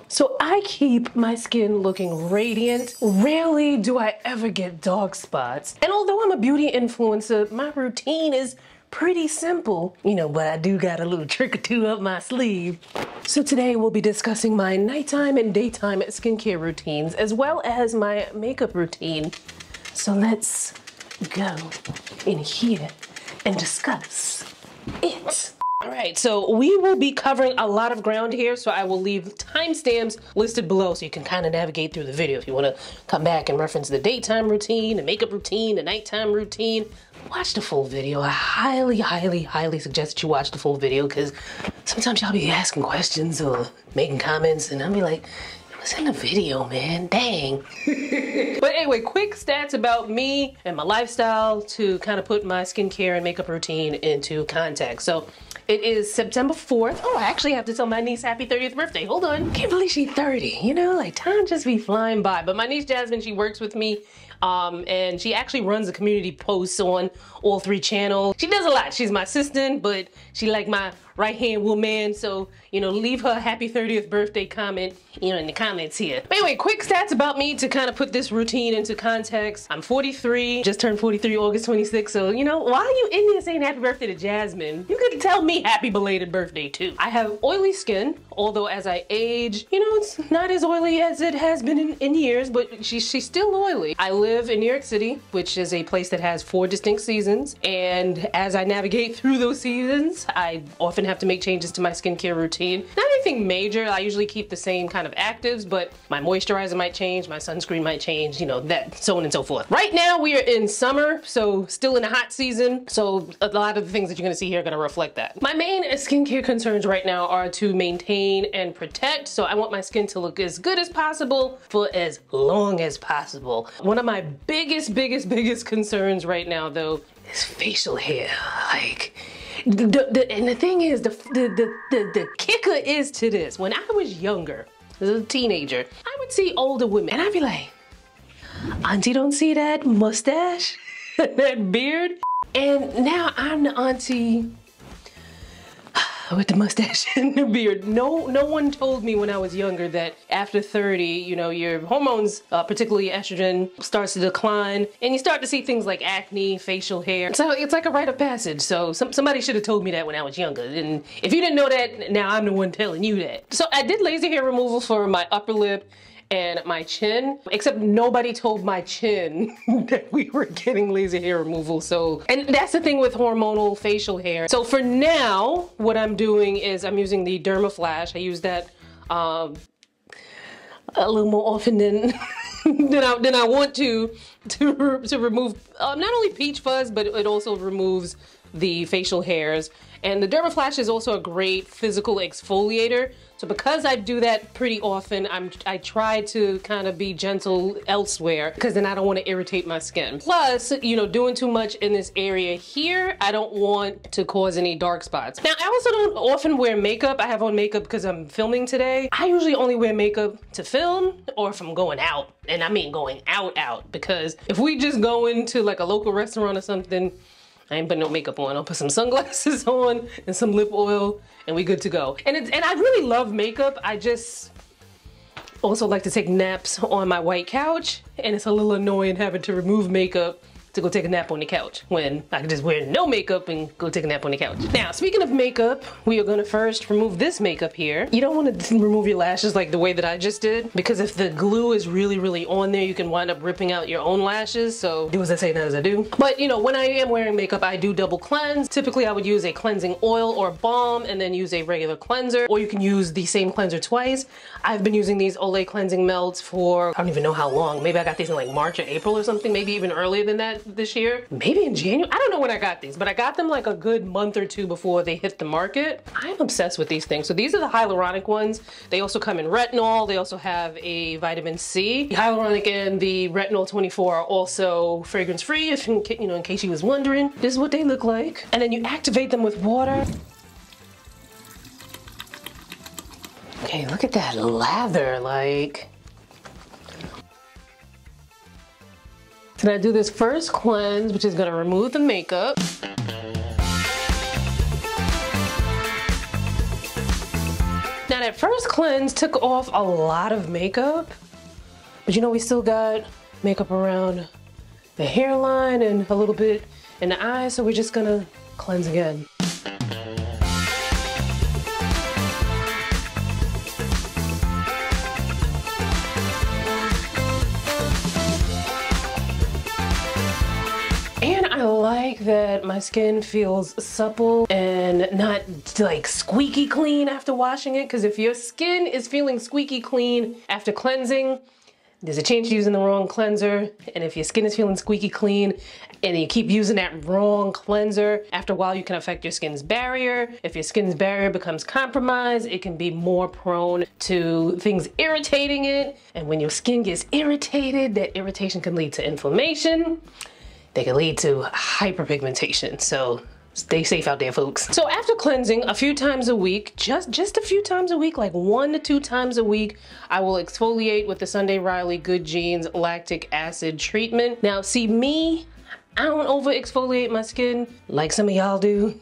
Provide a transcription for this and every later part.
So I keep my skin looking radiant. Rarely do I ever get dark spots. And although I'm a beauty influencer, my routine is pretty simple, you know, but I do got a little trick or two up my sleeve. So today we'll be discussing my nighttime and daytime skincare routines, as well as my makeup routine. So let's go in here and discuss it. All right, so we will be covering a lot of ground here, so I will leave timestamps listed below so you can kind of navigate through the video. If you want to come back and reference the daytime routine, the makeup routine, the nighttime routine, watch the full video. I highly suggest that you watch the full video, because sometimes y'all be asking questions or making comments and I'll be like, in the video, man, dang. But anyway, quick stats about me and my lifestyle to kind of put my skincare and makeup routine into context. So it is September 4th. Oh, I actually have to tell my niece happy 30th birthday. Hold on. Can't believe she's 30. You know, like time just be flying by. But my niece Jasmine, she works with me. And she actually runs the community posts on all 3 channels. She does a lot. She's my assistant, but she like my right-hand woman. So, you know, leave her happy 30th birthday comment, you know, in the comments here. But anyway, quick stats about me to kind of put this routine into context. I'm 43, just turned 43 August 26th. So, you know, why are you in here saying happy birthday to Jasmine? You could tell me happy belated birthday too. I have oily skin, although as I age, you know, it's not as oily as it has been in years, but she's still oily. I live in New York City, which is a place that has 4 distinct seasons. And as I navigate through those seasons, I often have to make changes to my skincare routine. Not anything major. I usually keep the same kind of actives, but my moisturizer might change, my sunscreen might change, you know, that, so on and so forth. Right now we are in summer, so still in the hot season. So a lot of the things that you're gonna see here are gonna reflect that. My main skincare concerns right now are to maintain and protect. So I want my skin to look as good as possible for as long as possible. One of my biggest concerns right now though is facial hair. Like, and the thing is, the kicker is to this. When I was younger, as a teenager, I would see older women and I'd be like, auntie, don't see that mustache, that beard? And now I'm the auntie with the mustache and the beard. No one told me when I was younger that after 30, you know, your hormones, particularly estrogen, starts to decline and you start to see things like acne, facial hair. So it's like a rite of passage. So somebody should have told me that when I was younger. And if you didn't know that, now I'm the one telling you that. So I did laser hair removal for my upper lip and my chin, except nobody told my chin that we were getting laser hair removal. So, and that's the thing with hormonal facial hair. So for now, what I'm doing is I'm using the Dermaflash. I use that a little more often than than I want to remove not only peach fuzz, but it also removes the facial hairs. And the Dermaflash is also a great physical exfoliator. So because I do that pretty often, I try to kind of be gentle elsewhere, because then I don't want to irritate my skin. Plus, you know, doing too much in this area here, I don't want to cause any dark spots. Now, I also don't often wear makeup. I have on makeup because I'm filming today. I usually only wear makeup to film or if I'm going out. And I mean going out, because if we just go into like a local restaurant or something, I ain't putting no makeup on. I'll put some sunglasses on and some lip oil and we good to go. And I really love makeup. I just also like to take naps on my white couch, and it's a little annoying having to remove makeup to go take a nap on the couch when I can just wear no makeup and go take a nap on the couch. Now, speaking of makeup, we are gonna first remove this makeup here. You don't want to remove your lashes like the way that I just did, because if the glue is really on there, you can wind up ripping out your own lashes. So do as I say, not as I do. But you know, when I am wearing makeup, I do double cleanse. Typically, I would use a cleansing oil or balm and then use a regular cleanser, or you can use the same cleanser twice. I've been using these Olay cleansing melts for, I don't even know how long. Maybe I got these in like March or April or something, maybe even earlier than that this year. Maybe in January. I don't know when I got these, but I got them like a good month or 2 before they hit the market. I'm obsessed with these things. So these are the hyaluronic ones. They also come in retinol. They also have a vitamin C. The hyaluronic and the retinol 24 are also fragrance free, if in case you was wondering. This is what they look like. And then you activate them with water. Okay, look at that lather, like. Then I do this first cleanse, which is gonna remove the makeup. Now that That first cleanse took off a lot of makeup, but you know, we still got makeup around the hairline and a little bit in the eyes, so we're just gonna cleanse again. And I like that my skin feels supple and not like squeaky clean after washing it, because if your skin is feeling squeaky clean after cleansing, there's a chance you're using the wrong cleanser. And if your skin is feeling squeaky clean and you keep using that wrong cleanser, after a while you can affect your skin's barrier. If your skin's barrier becomes compromised, it can be more prone to things irritating it. And when your skin gets irritated, that irritation can lead to inflammation. They can lead to hyperpigmentation. So stay safe out there, folks. So after cleansing a few times a week, just a few times a week, like 1 to 2 times a week, I will exfoliate with the Sunday Riley Good Genes lactic acid treatment. Now, see me, I don't over exfoliate my skin like some of y'all do.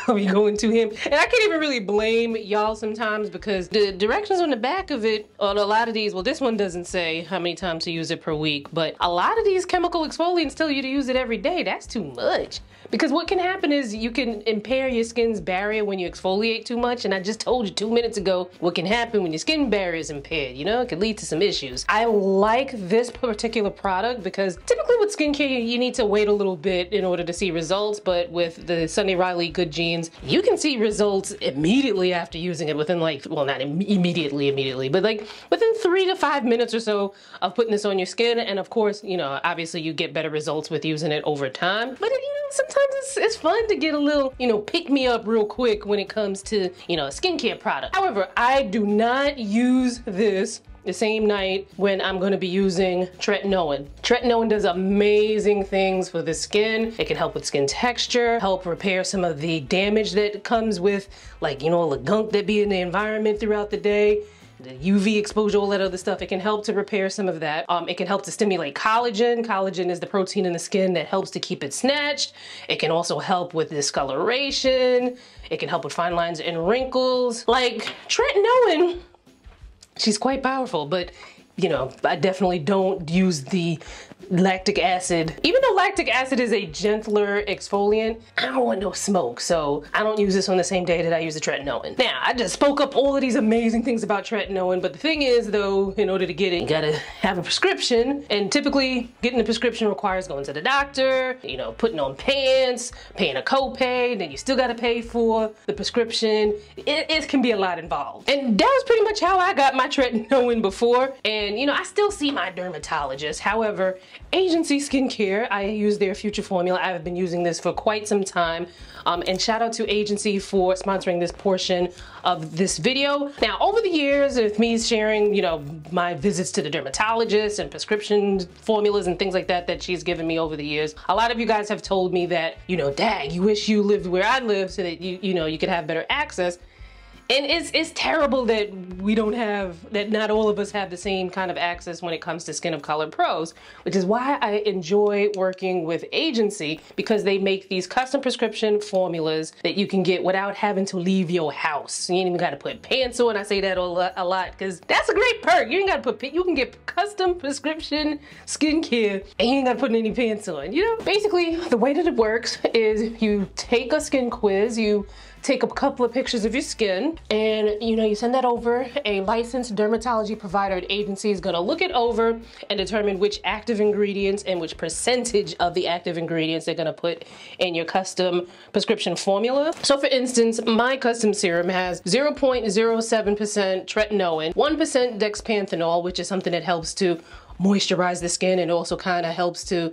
I'll be going to him. And I can't even really blame y'all sometimes, because the directions on the back of it, on a lot of these, well, this one doesn't say how many times to use it per week, but a lot of these chemical exfoliants tell you to use it every day. That's too much. Because what can happen is you can impair your skin's barrier when you exfoliate too much. And I just told you 2 minutes ago what can happen when your skin barrier is impaired. You know, it can lead to some issues. I like this particular product because typically with skincare, you need to wait a little bit in order to see results. But with the Sunday Riley Good Genes, you can see results immediately after using it, within like, well, not immediately, but like within 3 to 5 minutes or so of putting this on your skin. And of course, you know, obviously you get better results with using it over time. But you know, sometimes it's fun to get a little, you know, pick me up real quick when it comes to, you know, a skincare product. However, I do not use this the same night when I'm going to be using Tretinoin. Tretinoin does amazing things for the skin. It can help with skin texture, help repair some of the damage that comes with, like, you know, all the gunk that be in the environment throughout the day. The UV exposure, all that other stuff. It can help to repair some of that. It can help to stimulate collagen. Collagen is the protein in the skin that helps to keep it snatched. It can also help with discoloration. It can help with fine lines and wrinkles. Like, Tretinoin, she's quite powerful, but you know, I definitely don't use the lactic acid. Even though lactic acid is a gentler exfoliant, I don't want no smoke, so I don't use this on the same day that I use the Tretinoin. Now, I just spoke up all of these amazing things about Tretinoin, but the thing is though, in order to get it, you gotta have a prescription, and typically getting the prescription requires going to the doctor, you know, putting on pants, paying a copay, then you still gotta pay for the prescription. It can be a lot involved. And that was pretty much how I got my Tretinoin before, and you know, I still see my dermatologist. However, Agency Skincare, I use their Future Formula. I've been using this for quite some time. And shout out to Agency for sponsoring this portion of this video. Now, over the years of me sharing, you know, my visits to the dermatologist and prescription formulas and things like that that she's given me over the years, a lot of you guys have told me that, you know, dag, you wish you lived where I live so that you know, you could have better access. And it's terrible that we don't have, that not all of us have the same kind of access when it comes to Skin of Color Pros, which is why I enjoy working with Agency, because they make these custom prescription formulas that you can get without having to leave your house. You ain't even gotta put pants on. I say that a lot because that's a great perk. You ain't gotta put, you can get custom prescription skincare and you ain't gotta put any pants on, you know? Basically, the way that it works is you take a skin quiz, you take a couple of pictures of your skin, and you know, you send that over. A licensed dermatology provider at Agency is gonna look it over and determine which active ingredients and which percentage of the active ingredients they're gonna put in your custom prescription formula. So for instance, my custom serum has 0.07% tretinoin, 1% dexpanthenol, which is something that helps to moisturize the skin and also kind of helps to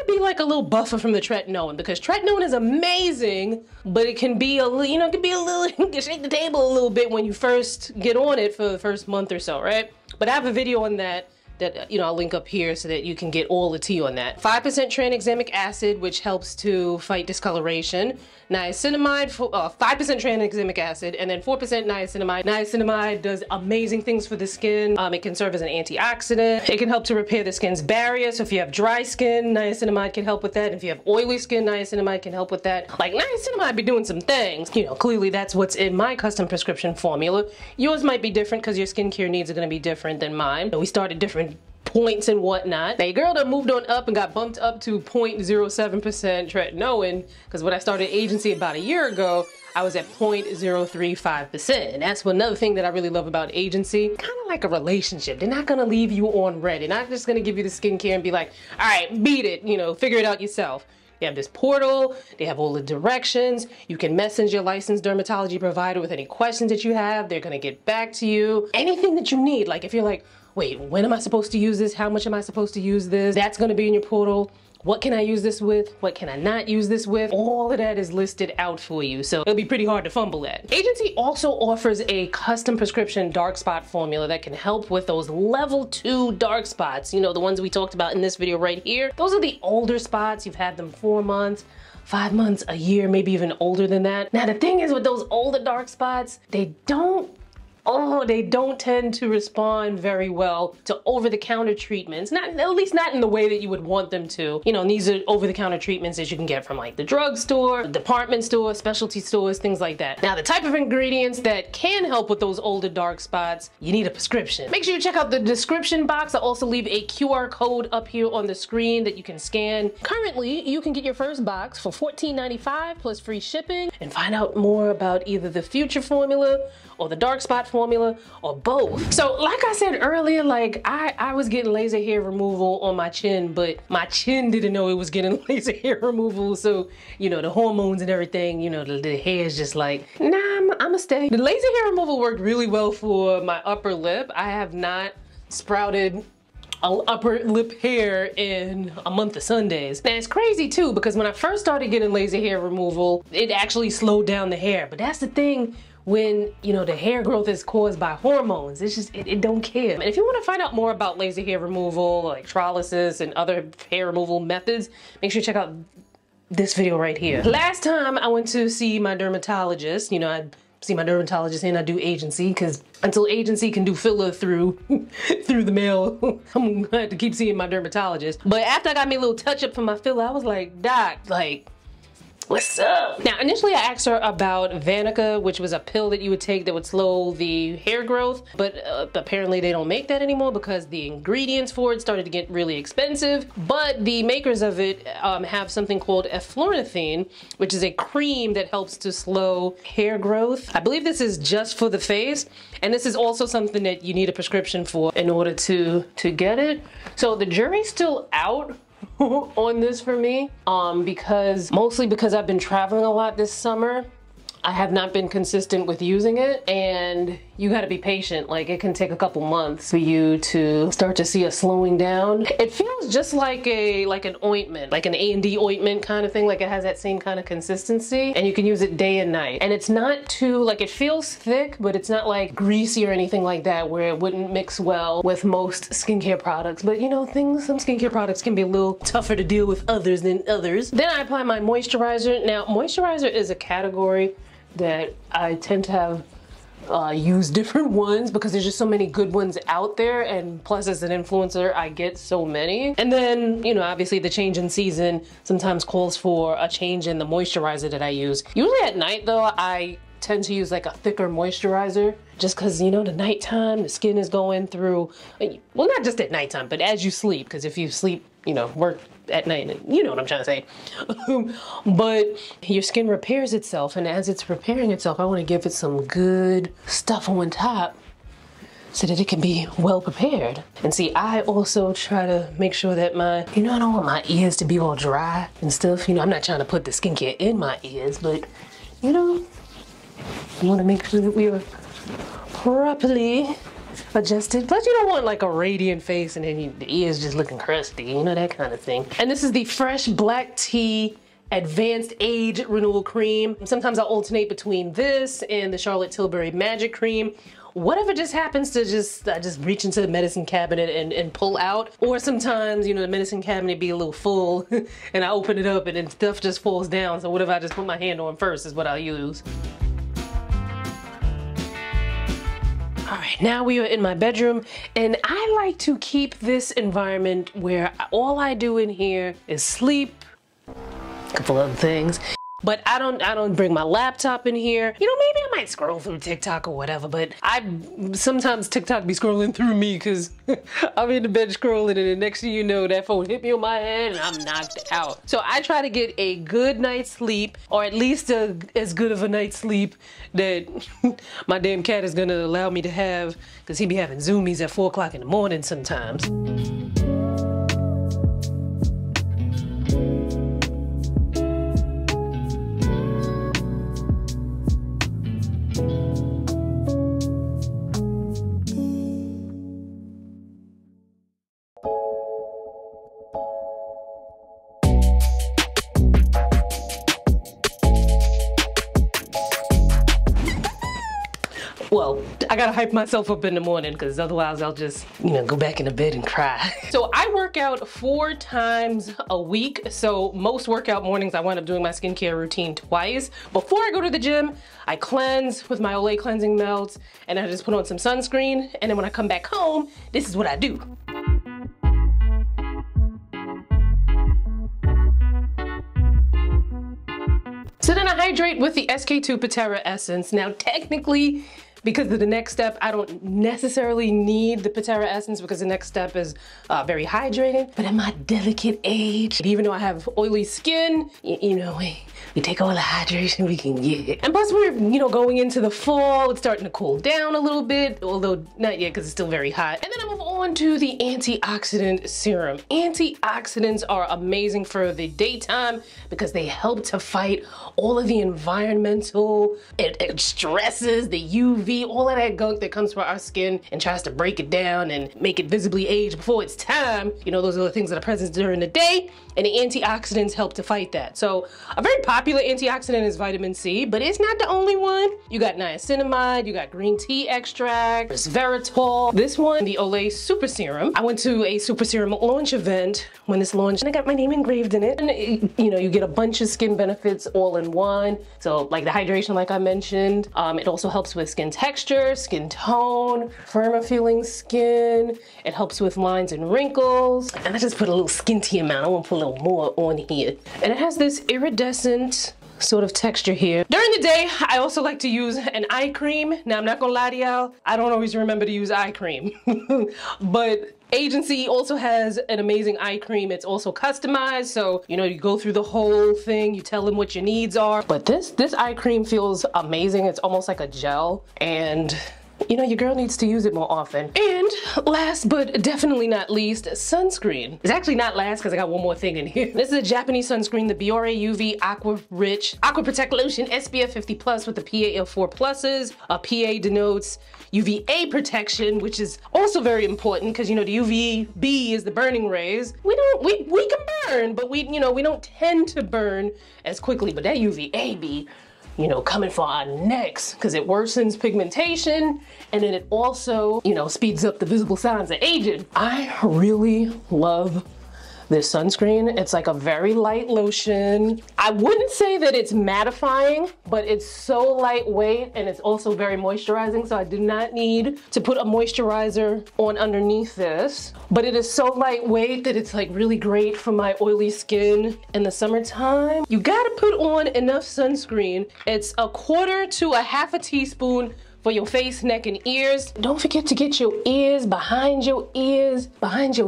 be like a little buffer from the Tretinoin, because Tretinoin is amazing, but it can be a little, you know, it can be a little, it can shake the table a little bit when you first get on it for the first month or so, right? But I have a video on that that, you know, I'll link up here so that you can get all the tea on that. 5% tranexamic acid, which helps to fight discoloration. Niacinamide, 5% tranexamic acid, and then 4% niacinamide. Niacinamide does amazing things for the skin. It can serve as an antioxidant. It can help to repair the skin's barrier. So if you have dry skin, niacinamide can help with that. If you have oily skin, niacinamide can help with that. Like, niacinamide be doing some things. You know, clearly that's what's in my custom prescription formula. Yours might be different because your skincare needs are going to be different than mine. We start at different points and whatnot. Now your girl done moved on up and got bumped up to 0.07% tretinoin, because when I started agency about a year ago, I was at 0.035%. And that's another thing that I really love about agency. Kind of like a relationship. They're not gonna leave you on red. They're not just gonna give you the skincare and be like, all right, beat it, you know, figure it out yourself. They have this portal, they have all the directions. You can message your licensed dermatology provider with any questions that you have. They're gonna get back to you. Anything that you need, like if you're like, wait, when am I supposed to use this? How much am I supposed to use this? That's gonna be in your portal. What can I use this with? What can I not use this with? All of that is listed out for you, so it'll be pretty hard to fumble at. Agency also offers a custom prescription dark spot formula that can help with those level 2 dark spots. You know, the ones we talked about in this video right here. Those are the older spots. You've had them 4 months, 5 months, a year, maybe even older than that. Now the thing is with those older dark spots, they don't tend to respond very well to over-the-counter treatments. At least not in the way that you would want them to. You know, and these are over-the-counter treatments that you can get from like the drugstore, department store, specialty stores, things like that. Now, the type of ingredients that can help with those older dark spots, you need a prescription. Make sure you check out the description box. I'll also leave a QR code up here on the screen that you can scan. Currently, you can get your first box for $14.95 plus free shipping, and find out more about either the future formula or the dark spot formula, or both. So like I said earlier, like I was getting laser hair removal on my chin, but my chin didn't know it was getting laser hair removal. So, you know, the hormones and everything, you know, the hair is just like, nah, I'ma stay. The laser hair removal worked really well for my upper lip. I have not sprouted upper lip hair in a month of Sundays. Now it's crazy too, because when I first started getting laser hair removal, it actually slowed down the hair. But that's the thing, when, you know, the hair growth is caused by hormones, it's just, it don't care. And if you want to find out more about laser hair removal, electrolysis, and other hair removal methods, make sure you check out this video right here. Last time I went to see my dermatologist, you know, I see my dermatologist and I do agency, because until agency can do filler through the mail, I'm gonna have to keep seeing my dermatologist. But after I got me a little touch up for my filler, I was like, doc, like, what's up? Now, initially I asked her about Vanica, which was a pill that you would take that would slow the hair growth, but apparently they don't make that anymore because the ingredients for it started to get really expensive. But the makers of it have something called eflornithine, which is a cream that helps to slow hair growth. I believe this is just for the face, and this is also something that you need a prescription for in order to get it. So the jury's still out on this for me, mostly because I've been traveling a lot this summer. I have not been consistent with using it, and you gotta be patient. Like, it can take a couple months for you to start to see a slowing down. It feels just like an ointment, like an A&D ointment kind of thing. Like, it has that same kind of consistency, and you can use it day and night. And it's not too, like, it feels thick, but it's not like greasy or anything like that where it wouldn't mix well with most skincare products. But you know, some skincare products can be a little tougher to deal with others than others. Then I apply my moisturizer. Now, moisturizer is a category that I tend to have use different ones because there's just so many good ones out there, and plus as an influencer I get so many. And then, you know, obviously the change in season sometimes calls for a change in the moisturizer that I use. Usually at night though, I tend to use like a thicker moisturizer, just because, you know, the nighttime, the skin is going through, well, not just at nighttime, but as you sleep, because if you sleep, you know, work at night, you know what I'm trying to say. But your skin repairs itself, and as it's repairing itself, I want to give it some good stuff on top so that it can be well prepared. And see, I also try to make sure that I don't want my ears to be all dry and stuff. You know, I'm not trying to put the skincare in my ears, but, you know, you want to make sure that we are properly adjusted. Plus, you don't want like a radiant face and then the ears just looking crusty, you know, that kind of thing. And this is the Fresh Black Tea Advanced Age Renewal Cream. Sometimes I'll alternate between this and the Charlotte Tilbury Magic Cream. whatever just happens to I just reach into the medicine cabinet and pull out. Or sometimes, you know, the medicine cabinet be a little full and I open it up and then stuff just falls down. So whatever I just put my hand on first is what I'll use. All right, now we are in my bedroom, and I like to keep this environment where all I do in here is sleep, a couple other things. But I don't bring my laptop in here. You know, maybe I might scroll through TikTok or whatever, but sometimes TikTok be scrolling through me because I'm in the bed scrolling and the next thing you know, that phone hit me on my head and I'm knocked out. So I try to get a good night's sleep, or at least as good of a night's sleep that my damn cat is gonna allow me to have, because he be having zoomies at 4 o'clock in the morning sometimes. Well, I gotta hype myself up in the morning because otherwise I'll just, you know, go back into bed and cry. So I work out 4 times a week. So most workout mornings I wind up doing my skincare routine twice. Before I go to the gym, I cleanse with my Olay cleansing melts and I just put on some sunscreen. And then when I come back home, this is what I do. So then I hydrate with the SK2 Patera Essence. Now technically, because of the next step, I don't necessarily need the Patera Essence because the next step is very hydrating. But at my delicate age, even though I have oily skin, you know, we take all the hydration we can get. And plus we're, you know, going into the fall, it's starting to cool down a little bit, although not yet because it's still very hot. And then I move on to the antioxidant serum. Antioxidants are amazing for the daytime because they help to fight all of the environmental stresses, the UV, all of that gunk that comes from our skin and tries to break it down and make it visibly age before it's time. You know, those are the things that are present during the day, and the antioxidants help to fight that. So a very popular antioxidant is vitamin C, but it's not the only one. You got niacinamide, you got green tea extract, resveratrol. This one, the Olay Super Serum. I went to a Super Serum launch event when this launched and I got my name engraved in it. And you know, you get a bunch of skin benefits all in one. So like the hydration, like I mentioned, it also helps with skin texture, skin tone, firmer feeling skin. It helps with lines and wrinkles. And I just put a little skinty amount. I want to put a little more on here. And it has this iridescent sort of texture here. During the day, I also like to use an eye cream. Now, I'm not gonna lie to y'all, I don't always remember to use eye cream. But Agency also has an amazing eye cream. It's also customized, so you know, you go through the whole thing, you tell them what your needs are. But this eye cream feels amazing. It's almost like a gel, and you know, your girl needs to use it more often. And last but definitely not least, sunscreen. It's actually not last because I got one more thing in here. This is a Japanese sunscreen, the Biore UV Aqua Rich Aqua Protect Lotion SPF 50+ with the PA of 4+. A PA denotes UVA protection, which is also very important because, you know, the UVB is the burning rays. We can burn, but we don't tend to burn as quickly, but that UVA be, you know, coming for our necks because it worsens pigmentation and then it also, you know, speeds up the visible signs of aging. I really love this sunscreen. It's like a very light lotion. I wouldn't say that it's mattifying, but it's so lightweight and it's also very moisturizing, so I do not need to put a moisturizer on underneath this. But it is so lightweight that it's like really great for my oily skin in the summertime. You gotta put on enough sunscreen. It's 1/4 to 1/2 teaspoon for your face, neck, and ears. Don't forget to get your ears, behind your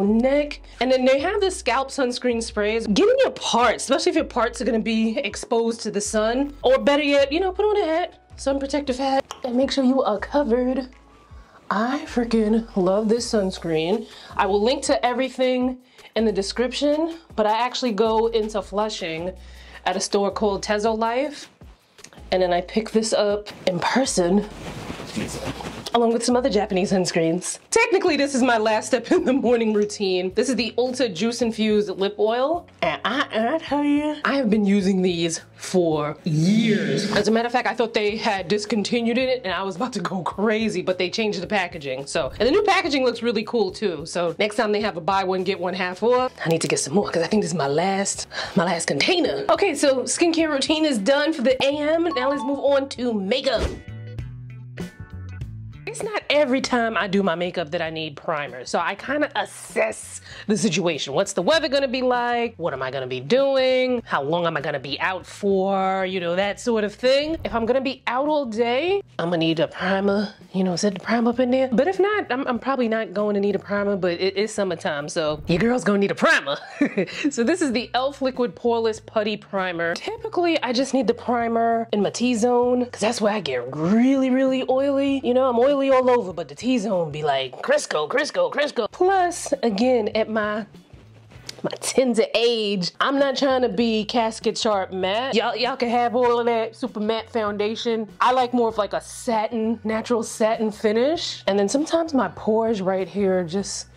neck. And then they have the scalp sunscreen sprays. Get in your parts, especially if your parts are gonna be exposed to the sun. Or better yet, you know, put on a hat, sun protective hat, and make sure you are covered. I freaking love this sunscreen. I will link to everything in the description, but I actually go into Flushing at a store called Tezo Life. And then I pick this up in person along with some other Japanese sunscreens. Technically, this is my last step in the morning routine. This is the Ulta Juice Infused Lip Oil. And I tell you, I have been using these for years. As a matter of fact, I thought they had discontinued it and I was about to go crazy, but they changed the packaging. So, and the new packaging looks really cool too. So next time they have a buy one, get one half off, I need to get some more because I think this is my last container. Okay, so skincare routine is done for the AM. Now let's move on to makeup. It's not every time I do my makeup that I need primer. So I kind of assess the situation. What's the weather gonna be like? What am I gonna be doing? How long am I gonna be out for? You know, that sort of thing. If I'm gonna be out all day, I'm gonna need a primer. You know, set the primer up in there. But if not, I'm probably not going to need a primer, but it is summertime, so your girl's gonna need a primer. So this is the e.l.f. Liquid Poreless Putty Primer. Typically, I just need the primer in my T-zone, because that's where I get really, really oily. You know, I'm oily all over, but the T-zone be like Crisco, Crisco, Crisco. Plus, again, at my tender age, I'm not trying to be casket sharp matte. Y'all can have all of that super matte foundation. I like more of like a satin, natural satin finish. And then sometimes my pores right here just,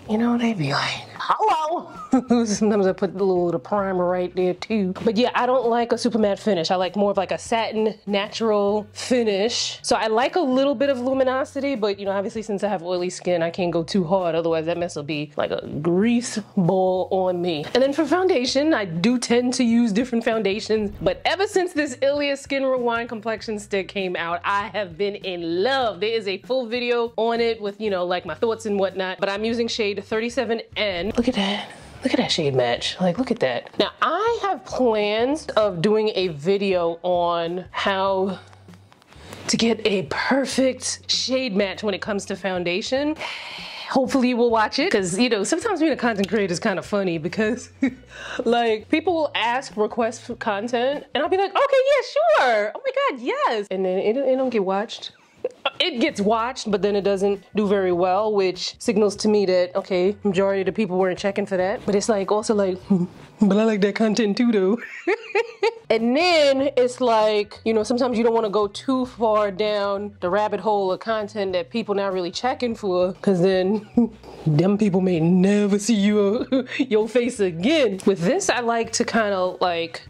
you know, they be like, hello. Sometimes I put a little primer right there too. But yeah, I don't like a super matte finish. I like more of like a satin, natural finish. So I like a little bit of luminosity, but you know, obviously since I have oily skin, I can't go too hard. Otherwise that mess will be like a grease ball on me. And then for foundation, I do tend to use different foundations. But ever since this Ilia Skin Rewind Complexion Stick came out, I have been in love. There is a full video on it with, you know, like my thoughts and whatnot. But I'm using shade 37N. Look at that. Look at that shade match. Like, look at that. Now, I have plans of doing a video on how to get a perfect shade match when it comes to foundation. Hopefully you will watch it, because you know, sometimes being a content creator is kind of funny because like people will request for content and I'll be like, okay, yeah, sure. Oh my God, yes. And then it don't get watched. It gets watched, but then it doesn't do very well, which signals to me that, okay, majority of the people weren't checking for that. But it's like, also like, but I like that content too though. And then it's like, you know, sometimes you don't want to go too far down the rabbit hole of content that people not really checking for, because then them people may never see your face again. With this, I like to kind of like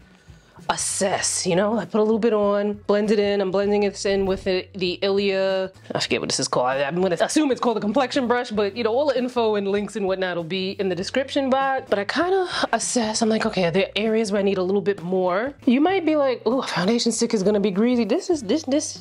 assess, you know, I put a little bit on, blend it in. I'm blending it in with the Ilia, I forget what this is called. I'm gonna assume it's called a complexion brush, but you know, all the info and links and whatnot will be in the description box. But I kind of assess, I'm like, okay, are there areas where I need a little bit more? You might be like, oh, a foundation stick is gonna be greasy.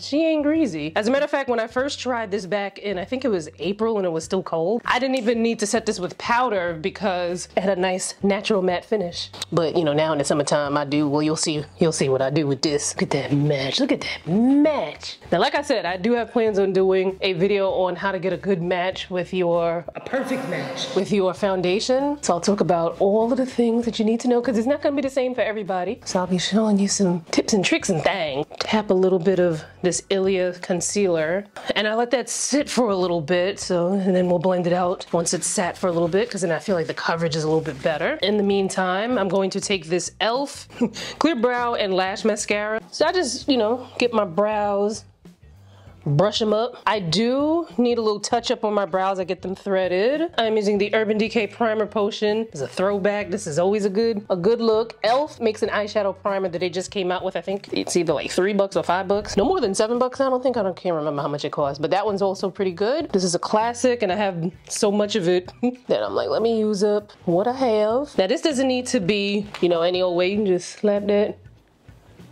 She ain't greasy. As a matter of fact, when I first tried this back in, I think it was April and it was still cold, I didn't even need to set this with powder because it had a nice natural matte finish. But you know, now in the summertime I do, well, you'll see what I do with this. Look at that match, look at that match. Now, like I said, I do have plans on doing a video on how to get a good match with a perfect match with your foundation. So I'll talk about all of the things that you need to know, because it's not gonna be the same for everybody. So I'll be showing you some tips and tricks and things. Tap a little bit of this Ilia concealer, and I let that sit for a little bit, and then we'll blend it out once it's sat for a little bit, because then I feel like the coverage is a little bit better. In the meantime, I'm going to take this e.l.f. Clear Brow and Lash Mascara. So I just, you know, get my brows, brush them up. I do need a little touch up on my brows. I get them threaded. I'm using the Urban Decay Primer Potion. It's a throwback. This is always a good look. e.l.f. makes an eyeshadow primer that they just came out with. I think it's either like $3 or $5. No more than $7, I don't think. I can't remember how much it costs, but that one's also pretty good. This is a classic and I have so much of it that I'm like, let me use up what I have. Now this doesn't need to be, you know, any old way. You can just slap that,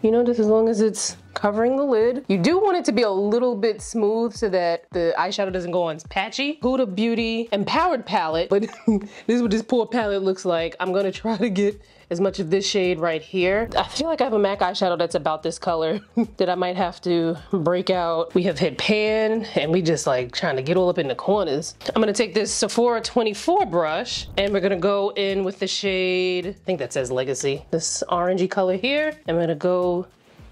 you know, just as long as it's covering the lid. You do want it to be a little bit smooth so that the eyeshadow doesn't go on patchy. Huda Beauty Empowered Palette, but this is what this poor palette looks like. I'm gonna try to get as much of this shade right here. I feel like I have a MAC eyeshadow that's about this color that I might have to break out. We have hit pan and we just like trying to get all up in the corners. I'm gonna take this Sephora 24 brush and we're gonna go in with the shade, I think that says Legacy, this orangey color here. I'm gonna go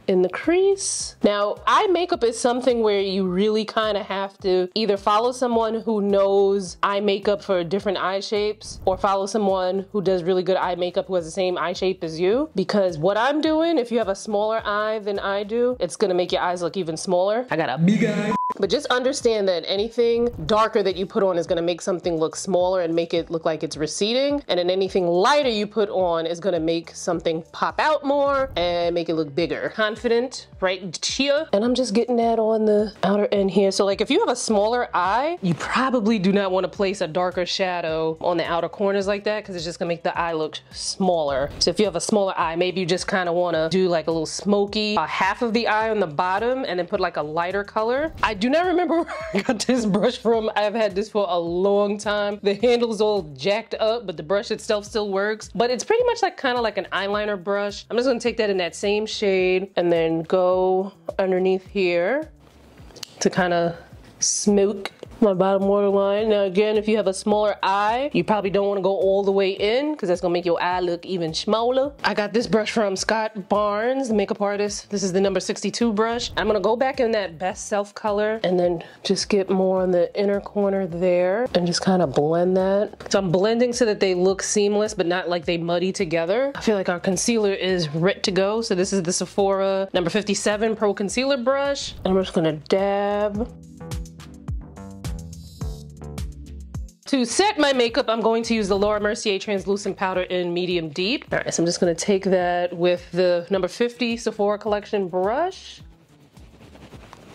in the crease. Now, eye makeup is something where you really kind of have to either follow someone who knows eye makeup for different eye shapes or follow someone who does really good eye makeup who has the same eye shape as you. Because what I'm doing, if you have a smaller eye than I do, it's gonna make your eyes look even smaller. I got a big eye. But just understand that anything darker that you put on is gonna make something look smaller and make it look like it's receding. And then anything lighter you put on is gonna make something pop out more and make it look bigger. Confident right here. And I'm just getting that on the outer end here. So like if you have a smaller eye, you probably do not want to place a darker shadow on the outer corners like that because it's just gonna make the eye look smaller. So if you have a smaller eye, maybe you just kind of want to do like a little smoky half of the eye on the bottom and then put like a lighter color. I do not remember where I got this brush from. I've had this for a long time. The handle's all jacked up, but the brush itself still works. But it's pretty much like kind of like an eyeliner brush. I'm just gonna take that in that same shade and then go underneath here to kind of smoke my bottom waterline. Now again, if you have a smaller eye, you probably don't want to go all the way in because that's gonna make your eye look even smaller. I got this brush from Scott Barnes, the makeup artist. This is the number 62 brush. I'm gonna go back in that Best Self color and then just get more on the inner corner there and just kind of blend that. So I'm blending so that they look seamless but not like they muddy together. I feel like our concealer is ready to go. So this is the Sephora number 57 Pro Concealer brush. And I'm just gonna dab. To set my makeup, I'm going to use the Laura Mercier Translucent Powder in Medium Deep. All right, so I'm just gonna take that with the number 50 Sephora Collection brush.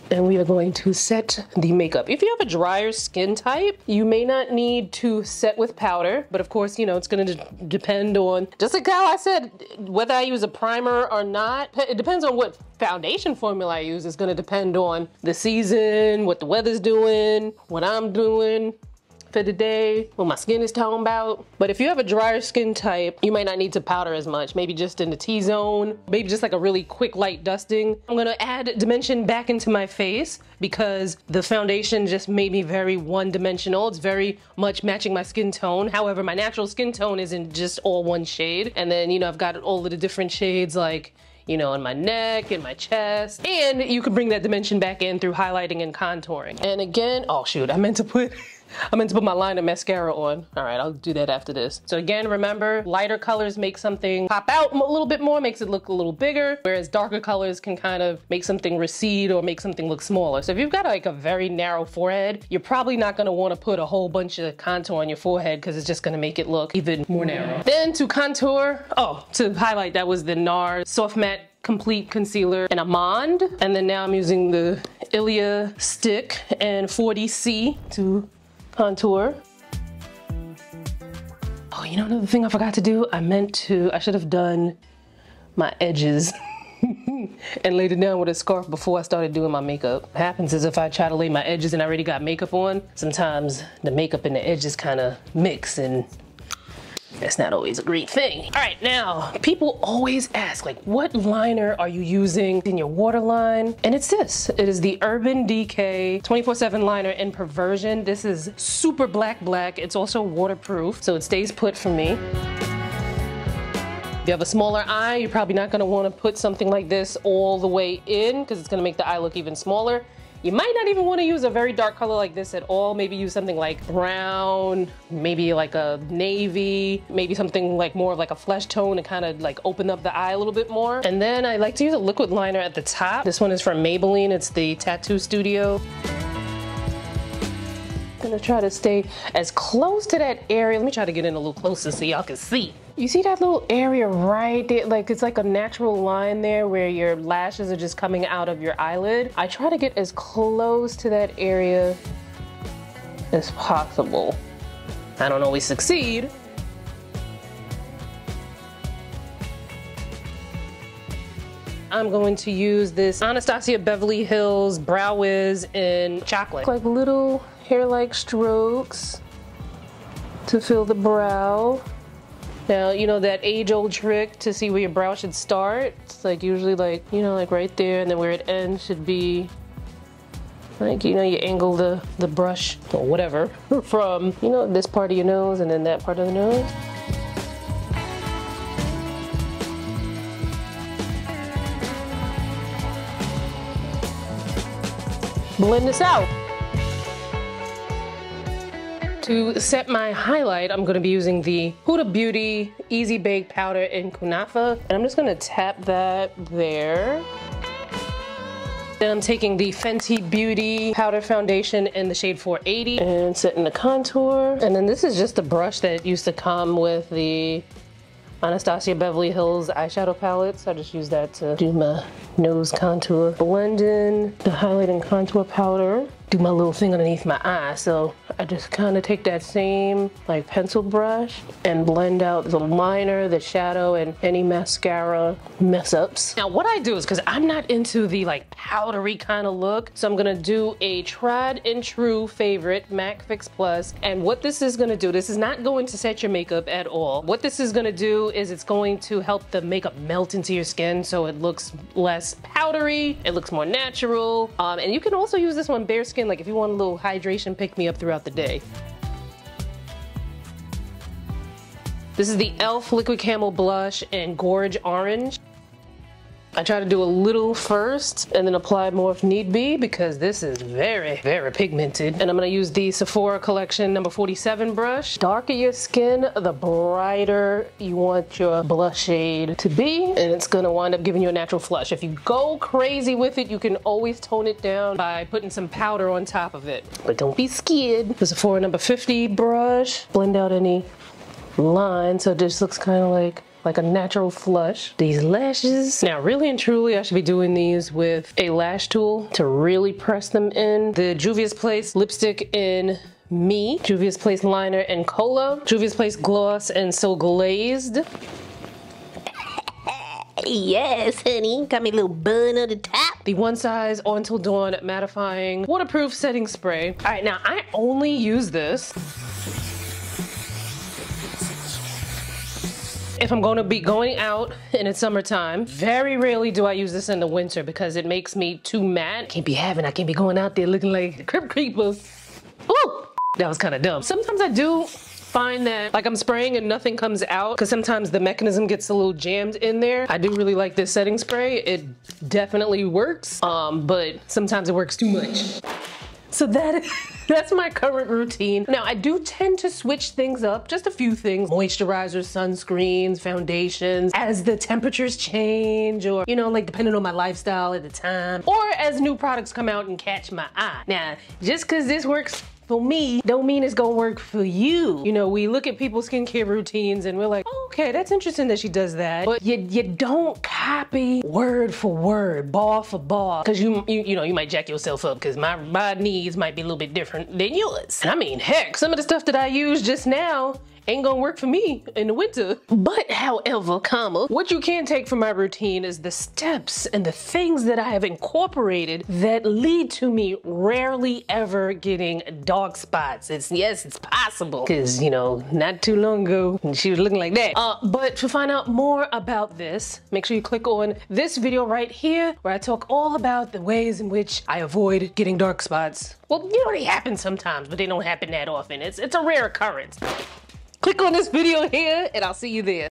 And we are going to set the makeup. If you have a drier skin type, you may not need to set with powder, but of course, you know, it's gonna depend on, just like how I said, whether I use a primer or not. It depends on what foundation formula I use. It's gonna depend on the season, what the weather's doing, what I'm doing for the day, what my skin is talking about. But if you have a drier skin type, you might not need to powder as much. Maybe just in the T-zone, maybe just like a really quick light dusting. I'm gonna add dimension back into my face because the foundation just made me very one-dimensional. It's very much matching my skin tone. However, my natural skin tone isn't just all one shade. And then, you know, I've got all of the different shades like, you know, on my neck and my chest. And you could bring that dimension back in through highlighting and contouring. And again, oh shoot, I meant to put my liner mascara on. All right, I'll do that after this. So again, remember, lighter colors make something pop out a little bit more, makes it look a little bigger, whereas darker colors can kind of make something recede or make something look smaller. So if you've got like a very narrow forehead, you're probably not gonna wanna put a whole bunch of contour on your forehead because it's just gonna make it look even more narrow. Then to contour, to highlight, that was the NARS Soft Matte Complete Concealer in Amande. And then now I'm using the Ilia Stick and 40C to contour. Oh, you know another thing I forgot to do? I should have done my edges and laid it down with a scarf before I started doing my makeup. What happens is if I try to lay my edges and I already got makeup on, sometimes the makeup and the edges kind of mix and that's not always a great thing. All right, now, people always ask, like, what liner are you using in your waterline? And it's this. It is the Urban Decay 24/7 liner in Perversion. This is super black. It's also waterproof, so it stays put for me. If you have a smaller eye, you're probably not gonna wanna put something like this all the way in because it's gonna make the eye look even smaller. You might not even want to use a very dark color like this at all. Maybe use something like brown, maybe like a navy, maybe something like more of like a flesh tone to kind of like open up the eye a little bit more. And then I like to use a liquid liner at the top. This one is from Maybelline. It's the Tattoo Studio. I'm gonna try to stay as close to that area. Let me try to get in a little closer so y'all can see. You see that little area right there? Like it's like a natural line there where your lashes are just coming out of your eyelid. I try to get as close to that area as possible. I don't always succeed. I'm going to use this Anastasia Beverly Hills Brow Wiz in Chocolate. Like little hair-like strokes to fill the brow. Now, you know that age-old trick to see where your brow should start? It's like usually like, you know, like right there, and then where it ends should be like, you know, you angle the brush or whatever from, you know, this part of your nose and then that part of the nose. Blend this out. To set my highlight, I'm gonna be using the Huda Beauty Easy Bake Powder in Kunafa. And I'm just gonna tap that there. Then I'm taking the Fenty Beauty Powder Foundation in the shade 480 and setting the contour. And then this is just a brush that used to come with the Anastasia Beverly Hills eyeshadow palette, so I just use that to do my nose contour. Blend in the highlight and contour powder. Do my little thing underneath my eye, so I just kind of take that same like pencil brush and blend out the liner, the shadow, and any mascara mess ups. Now what I do is, because I'm not into the like powdery kind of look, so I'm gonna do a tried and true favorite, MAC Fix Plus. And what this is gonna do, this is not going to set your makeup at all. What this is gonna do is it's going to help the makeup melt into your skin so it looks less powdery, it looks more natural. And you can also use this on bare skin, like if you want a little hydration pick-me-up throughout the day. This is the e.l.f. Liquid Camel Blush in Gorge Orange. I try to do a little first and then apply more if need be, because this is very, very pigmented. And I'm gonna use the Sephora Collection number 47 brush. Darker your skin, the brighter you want your blush shade to be, and it's gonna wind up giving you a natural flush. If you go crazy with it, you can always tone it down by putting some powder on top of it. But don't be scared. The Sephora number 50 brush. Blend out any line so it just looks kind of like a natural flush. These lashes, now really and truly I should be doing these with a lash tool to really press them in. The Juvia's Place lipstick in Me, Juvia's Place liner in Cola, Juvia's Place gloss in So Glazed. Yes, honey. Got me a little bun on the top. The One Size Until Dawn mattifying waterproof setting spray. All right, now I only use this if I'm going to be going out and it's summertime. Very rarely do I use this in the winter because it makes me too matte. I can't be going out there looking like the Crypt Keepers. Ooh, that was kind of dumb. Sometimes I do find that like I'm spraying and nothing comes out because sometimes the mechanism gets a little jammed in there. I do really like this setting spray. It definitely works, but sometimes it works too much. So that's my current routine. Now I do tend to switch things up, just a few things. Moisturizers, sunscreens, foundations, as the temperatures change, or you know, like depending on my lifestyle at the time, or as new products come out and catch my eye. Now, just because this works for me, don't mean it's gonna work for you. You know, we look at people's skincare routines and we're like, oh, okay, that's interesting that she does that. But you don't copy word for word, bar for bar, because you know, you might jack yourself up because my needs might be a little bit different than yours. And I mean, heck, some of the stuff that I use just now ain't gonna work for me in the winter. But however, what you can take from my routine is the steps and the things that I have incorporated that lead to me rarely ever getting dark spots. Yes, it's possible, because you know, not too long ago she was looking like that. But to find out more about this, make sure you click on this video right here where I talk all about the ways in which I avoid getting dark spots. Well, you know, they happen sometimes, but they don't happen that often. It's a rare occurrence. Click on this video here and I'll see you there.